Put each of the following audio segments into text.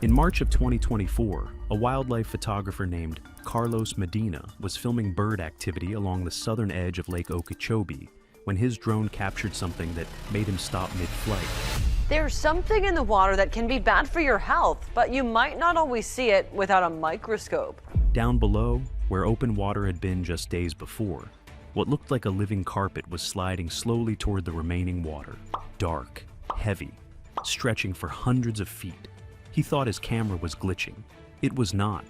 In March of 2024, a wildlife photographer named Carlos Medina was filming bird activity along the southern edge of Lake Okeechobee when his drone captured something that made him stop mid-flight. There's something in the water that can be bad for your health, but you might not always see it without a microscope. Down below, where open water had been just days before, what looked like a living carpet was sliding slowly toward the remaining water. Dark, heavy, stretching for hundreds of feet. He thought his camera was glitching. It was not.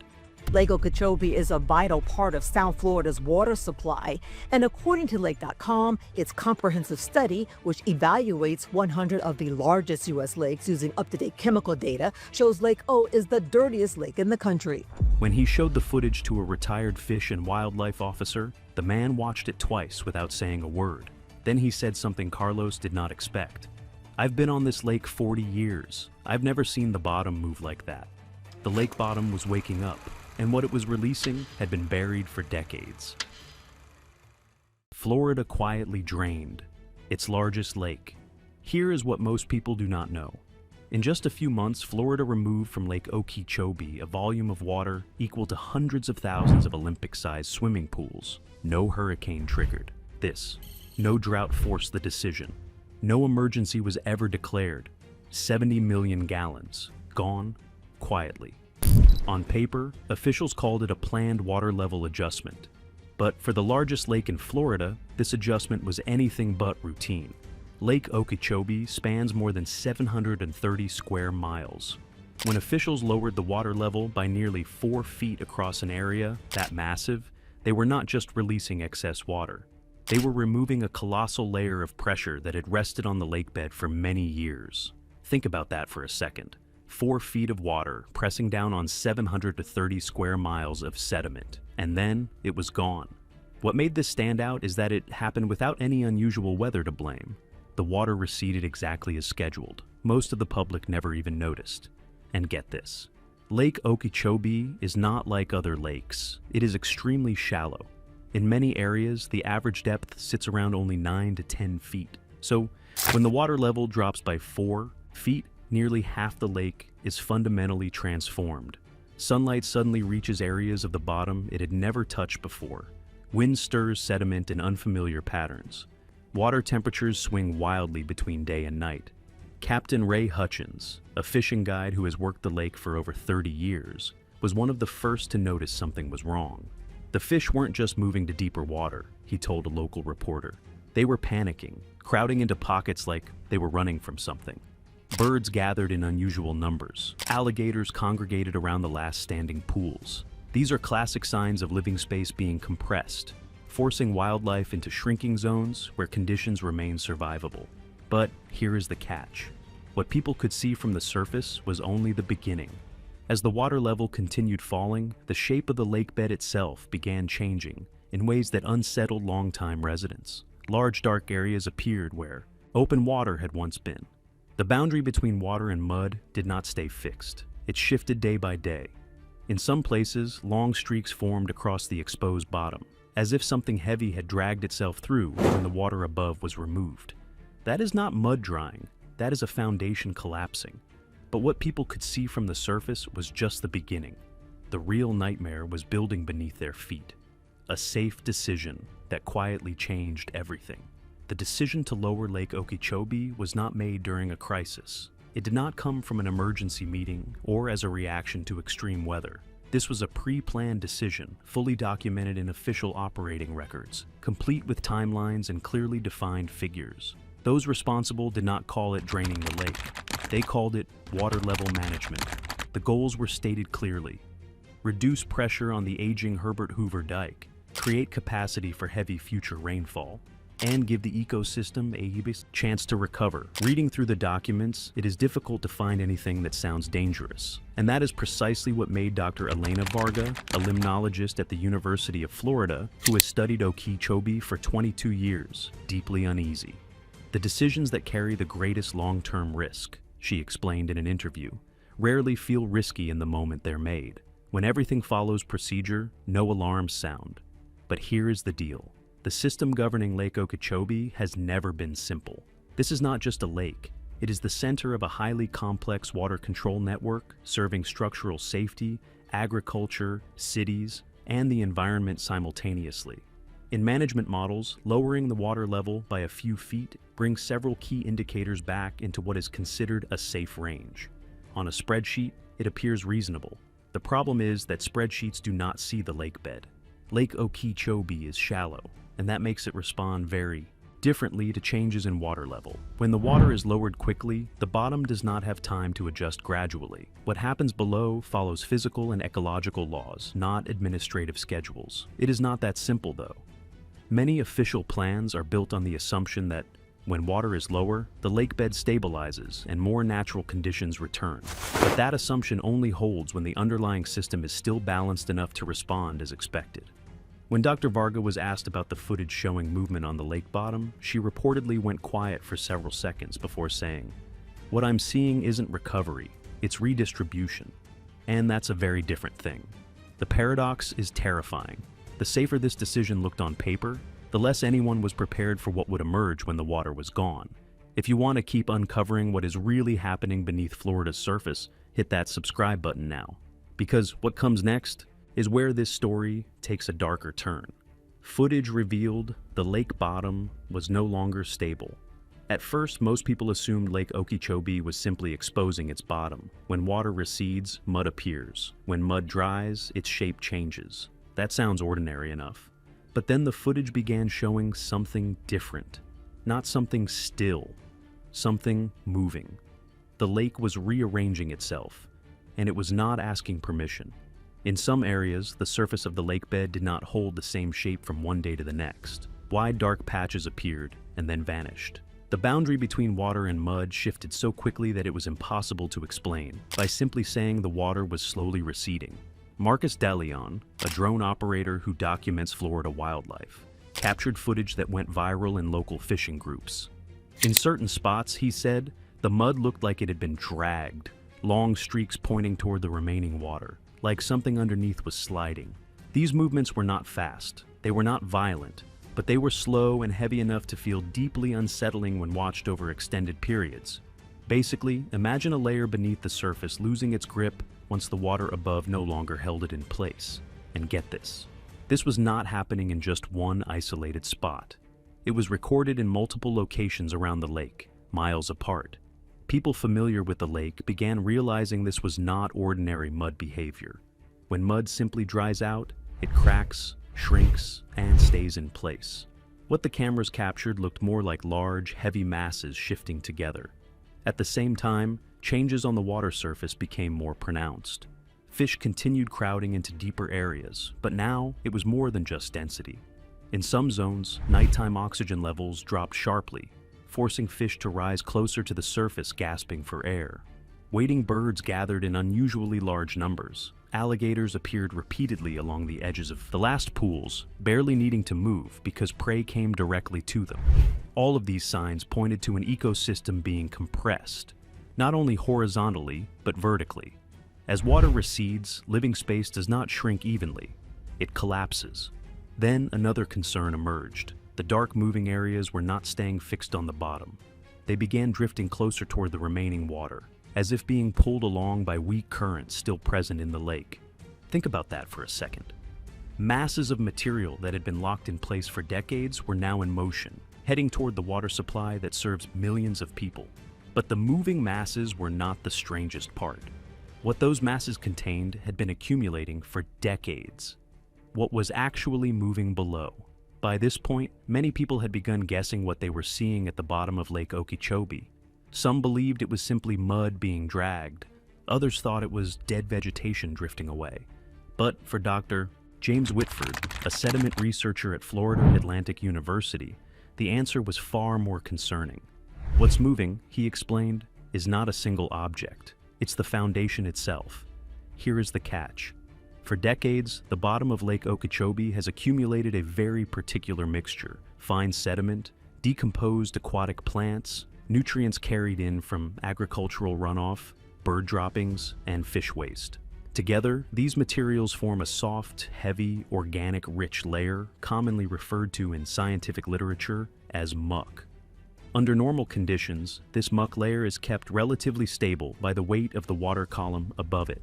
Lake Okeechobee is a vital part of South Florida's water supply, and according to Lake.com, its comprehensive study, which evaluates 100 of the largest U.S. lakes using up-to-date chemical data, shows Lake O is the dirtiest lake in the country. When he showed the footage to a retired fish and wildlife officer, the man watched it twice without saying a word. Then he said something Carlos did not expect. "I've been on this lake 40 years. I've never seen the bottom move like that." The lake bottom was waking up, and what it was releasing had been buried for decades. Florida quietly drained, its largest lake. Here is what most people do not know. In just a few months, Florida removed from Lake Okeechobee a volume of water equal to hundreds of thousands of Olympic-sized swimming pools. No hurricane triggered this. No drought forced the decision. No emergency was ever declared. 70 million gallons, gone quietly. On paper, officials called it a planned water level adjustment. But for the largest lake in Florida, this adjustment was anything but routine. Lake Okeechobee spans more than 730 square miles. When officials lowered the water level by nearly 4 feet across an area that massive, they were not just releasing excess water. They were removing a colossal layer of pressure that had rested on the lakebed for many years. Think about that for a second. 4 feet of water pressing down on 730 square miles of sediment, and then it was gone. What made this stand out is that it happened without any unusual weather to blame. The water receded exactly as scheduled. Most of the public never even noticed. And get this, Lake Okeechobee is not like other lakes. It is extremely shallow. In many areas, the average depth sits around only 9 to 10 feet. So when the water level drops by 4 feet, nearly half the lake is fundamentally transformed. Sunlight suddenly reaches areas of the bottom it had never touched before. Wind stirs sediment in unfamiliar patterns. Water temperatures swing wildly between day and night. Captain Ray Hutchins, a fishing guide who has worked the lake for over 30 years, was one of the first to notice something was wrong. The fish weren't just moving to deeper water, he told a local reporter. They were panicking, crowding into pockets like they were running from something. Birds gathered in unusual numbers. Alligators congregated around the last standing pools. These are classic signs of living space being compressed, forcing wildlife into shrinking zones where conditions remain survivable. But here is the catch. What people could see from the surface was only the beginning. As the water level continued falling, the shape of the lakebed itself began changing in ways that unsettled longtime residents. Large dark areas appeared where open water had once been. The boundary between water and mud did not stay fixed. It shifted day by day. In some places, long streaks formed across the exposed bottom, as if something heavy had dragged itself through when the water above was removed. That is not mud drying, that is a foundation collapsing. But what people could see from the surface was just the beginning. The real nightmare was building beneath their feet. A safe decision that quietly changed everything. The decision to lower Lake Okeechobee was not made during a crisis. It did not come from an emergency meeting or as a reaction to extreme weather. This was a pre-planned decision, fully documented in official operating records, complete with timelines and clearly defined figures. Those responsible did not call it draining the lake. They called it water level management. The goals were stated clearly. Reduce pressure on the aging Herbert Hoover Dike, create capacity for heavy future rainfall, and give the ecosystem a chance to recover. Reading through the documents, it is difficult to find anything that sounds dangerous. And that is precisely what made Dr. Elena Varga, a limnologist at the University of Florida, who has studied Okeechobee for 22 years, deeply uneasy. The decisions that carry the greatest long-term risk, she explained in an interview, rarely feel risky in the moment they're made. When everything follows procedure, no alarms sound. But here is the deal. The system governing Lake Okeechobee has never been simple. This is not just a lake. It is the center of a highly complex water control network serving structural safety, agriculture, cities, and the environment simultaneously. In management models, lowering the water level by a few feet brings several key indicators back into what is considered a safe range. On a spreadsheet, it appears reasonable. The problem is that spreadsheets do not see the lake bed. Lake Okeechobee is shallow, and that makes it respond very differently to changes in water level. When the water is lowered quickly, the bottom does not have time to adjust gradually. What happens below follows physical and ecological laws, not administrative schedules. It is not that simple, though. Many official plans are built on the assumption that when water is lower, the lake bed stabilizes and more natural conditions return. But that assumption only holds when the underlying system is still balanced enough to respond as expected. When Dr. Varga was asked about the footage showing movement on the lake bottom, she reportedly went quiet for several seconds before saying, "What I'm seeing isn't recovery, it's redistribution. And that's a very different thing." The paradox is terrifying. The safer this decision looked on paper, the less anyone was prepared for what would emerge when the water was gone. If you want to keep uncovering what is really happening beneath Florida's surface, hit that subscribe button now. Because what comes next is where this story takes a darker turn. Footage revealed the lake bottom was no longer stable. At first, most people assumed Lake Okeechobee was simply exposing its bottom. When water recedes, mud appears. When mud dries, its shape changes. That sounds ordinary enough. But then the footage began showing something different. Not something still, something moving. The lake was rearranging itself, and it was not asking permission. In some areas, the surface of the lake bed did not hold the same shape from one day to the next. Wide dark patches appeared and then vanished. The boundary between water and mud shifted so quickly that it was impossible to explain by simply saying the water was slowly receding. Marcus DeLeon, a drone operator who documents Florida wildlife, captured footage that went viral in local fishing groups. In certain spots, he said, the mud looked like it had been dragged, long streaks pointing toward the remaining water, like something underneath was sliding. These movements were not fast, they were not violent, but they were slow and heavy enough to feel deeply unsettling when watched over extended periods. Basically, imagine a layer beneath the surface losing its grip once the water above no longer held it in place. And get this, this was not happening in just one isolated spot. It was recorded in multiple locations around the lake, miles apart. People familiar with the lake began realizing this was not ordinary mud behavior. When mud simply dries out, it cracks, shrinks, and stays in place. What the cameras captured looked more like large, heavy masses shifting together. At the same time, changes on the water surface became more pronounced. Fish continued crowding into deeper areas, but now it was more than just density. In some zones, nighttime oxygen levels dropped sharply, forcing fish to rise closer to the surface, gasping for air. Wading birds gathered in unusually large numbers. Alligators appeared repeatedly along the edges of the last pools, barely needing to move because prey came directly to them. All of these signs pointed to an ecosystem being compressed, not only horizontally, but vertically. As water recedes, living space does not shrink evenly. It collapses. Then another concern emerged. The dark moving areas were not staying fixed on the bottom. They began drifting closer toward the remaining water, as if being pulled along by weak currents still present in the lake. Think about that for a second. Masses of material that had been locked in place for decades were now in motion, heading toward the water supply that serves millions of people. But the moving masses were not the strangest part. What those masses contained had been accumulating for decades. What was actually moving below? By this point, many people had begun guessing what they were seeing at the bottom of Lake Okeechobee. Some believed it was simply mud being dragged. Others thought it was dead vegetation drifting away. But for Dr. James Whitford, a sediment researcher at Florida Atlantic University, the answer was far more concerning. What's moving, he explained, is not a single object. It's the foundation itself. Here is the catch. For decades, the bottom of Lake Okeechobee has accumulated a very particular mixture: fine sediment, decomposed aquatic plants, nutrients carried in from agricultural runoff, bird droppings, and fish waste. Together, these materials form a soft, heavy, organic, rich layer commonly referred to in scientific literature as muck. Under normal conditions, this muck layer is kept relatively stable by the weight of the water column above it.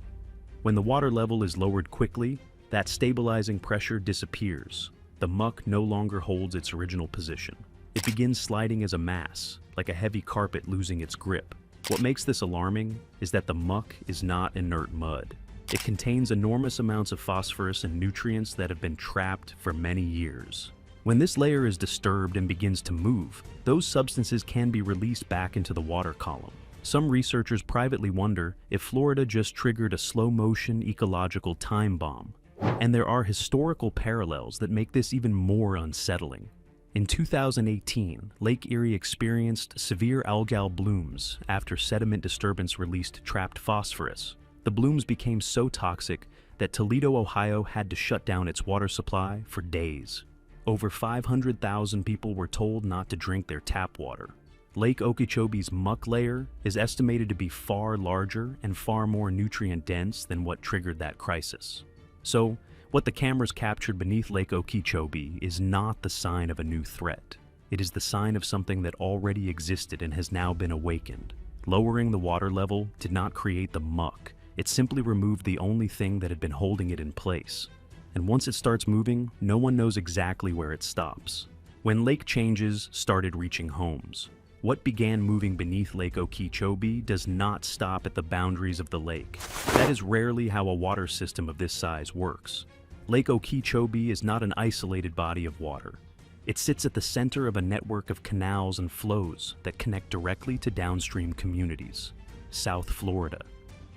When the water level is lowered quickly, that stabilizing pressure disappears. The muck no longer holds its original position. It begins sliding as a mass, like a heavy carpet losing its grip. What makes this alarming is that the muck is not inert mud. It contains enormous amounts of phosphorus and nutrients that have been trapped for many years. When this layer is disturbed and begins to move, those substances can be released back into the water column. Some researchers privately wonder if Florida just triggered a slow-motion ecological time bomb. And there are historical parallels that make this even more unsettling. In 2018, Lake Erie experienced severe algal blooms after sediment disturbance released trapped phosphorus. The blooms became so toxic that Toledo, Ohio had to shut down its water supply for days. Over 500,000 people were told not to drink their tap water. Lake Okeechobee's muck layer is estimated to be far larger and far more nutrient-dense than what triggered that crisis. So, what the cameras captured beneath Lake Okeechobee is not the sign of a new threat. It is the sign of something that already existed and has now been awakened. Lowering the water level did not create the muck. It simply removed the only thing that had been holding it in place. And once it starts moving, no one knows exactly where it stops. When lake changes started reaching homes, what began moving beneath Lake Okeechobee does not stop at the boundaries of the lake. That is rarely how a water system of this size works. Lake Okeechobee is not an isolated body of water. It sits at the center of a network of canals and flows that connect directly to downstream communities. South Florida,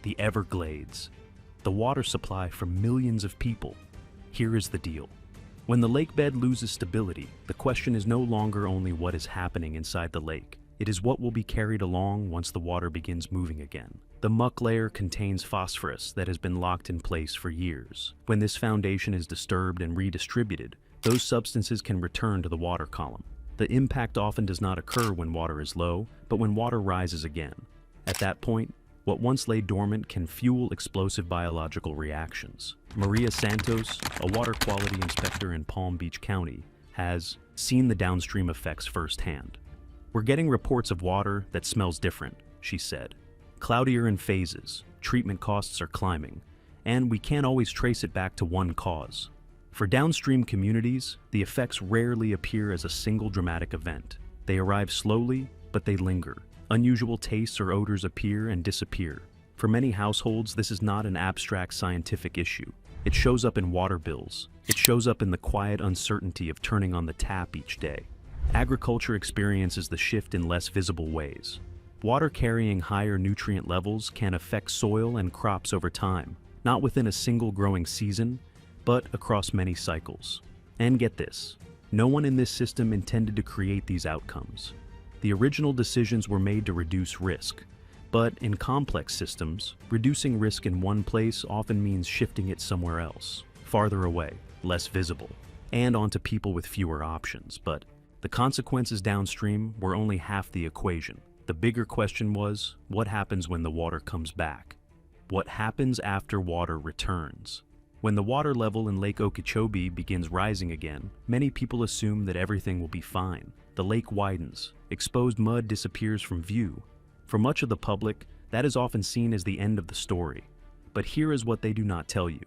the Everglades, the water supply for millions of people. Here is the deal. When the lake bed loses stability, the question is no longer only what is happening inside the lake. It is what will be carried along once the water begins moving again. The muck layer contains phosphorus that has been locked in place for years. When this foundation is disturbed and redistributed, those substances can return to the water column. The impact often does not occur when water is low, but when water rises again. At that point, what once lay dormant can fuel explosive biological reactions. Maria Santos, a water quality inspector in Palm Beach County, has seen the downstream effects firsthand. "We're getting reports of water that smells different," she said. "Cloudier in phases, treatment costs are climbing, and we can't always trace it back to one cause." For downstream communities, the effects rarely appear as a single dramatic event. They arrive slowly, but they linger. Unusual tastes or odors appear and disappear. For many households, this is not an abstract scientific issue. It shows up in water bills. It shows up in the quiet uncertainty of turning on the tap each day. Agriculture experiences the shift in less visible ways. Water carrying higher nutrient levels can affect soil and crops over time, not within a single growing season, but across many cycles. And get this, no one in this system intended to create these outcomes. The original decisions were made to reduce risk, but in complex systems, reducing risk in one place often means shifting it somewhere else, farther away, less visible, and onto people with fewer options. But the consequences downstream were only half the equation. The bigger question was, what happens when the water comes back? What happens after water returns? When the water level in Lake Okeechobee begins rising again, many people assume that everything will be fine. The lake widens, exposed mud disappears from view. For much of the public, that is often seen as the end of the story. But here is what they do not tell you.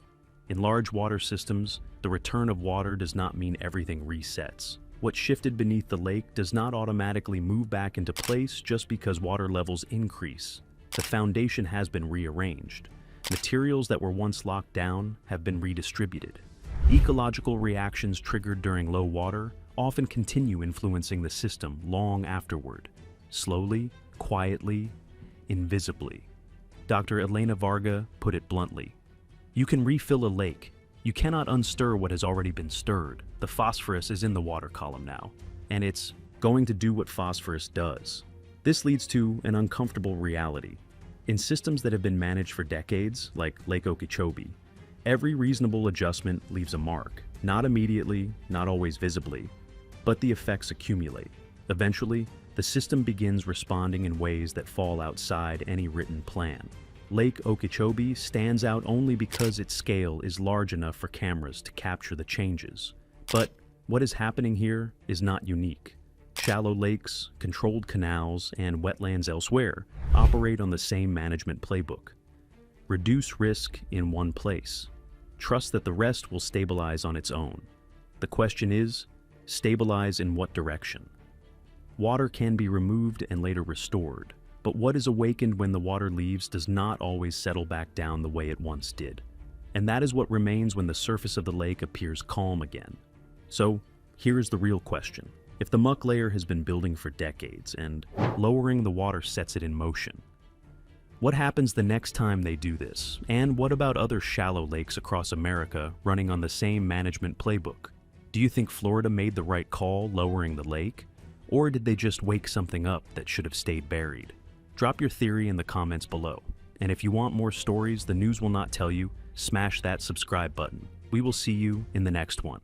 In large water systems, the return of water does not mean everything resets. What shifted beneath the lake does not automatically move back into place just because water levels increase. The foundation has been rearranged. Materials that were once locked down have been redistributed. Ecological reactions triggered during low water often continue influencing the system long afterward, slowly, quietly, invisibly. Dr. Elena Varga put it bluntly. You can refill a lake. You cannot unstir what has already been stirred. The phosphorus is in the water column now, and it's going to do what phosphorus does. This leads to an uncomfortable reality. In systems that have been managed for decades, like Lake Okeechobee, every reasonable adjustment leaves a mark. Not immediately, not always visibly, but the effects accumulate. Eventually, the system begins responding in ways that fall outside any written plan. Lake Okeechobee stands out only because its scale is large enough for cameras to capture the changes. But what is happening here is not unique. shallow lakes, controlled canals, and wetlands elsewhere operate on the same management playbook. Reduce risk in one place. Trust that the rest will stabilize on its own. The question is, stabilize in what direction? Water can be removed and later restored, but what is awakened when the water leaves does not always settle back down the way it once did. And that is what remains when the surface of the lake appears calm again. So, here is the real question. If the muck layer has been building for decades and lowering the water sets it in motion, what happens the next time they do this? And what about other shallow lakes across America running on the same management playbook? Do you think Florida made the right call lowering the lake? Or did they just wake something up that should have stayed buried? Drop your theory in the comments below. And if you want more stories the news will not tell you, smash that subscribe button. We will see you in the next one.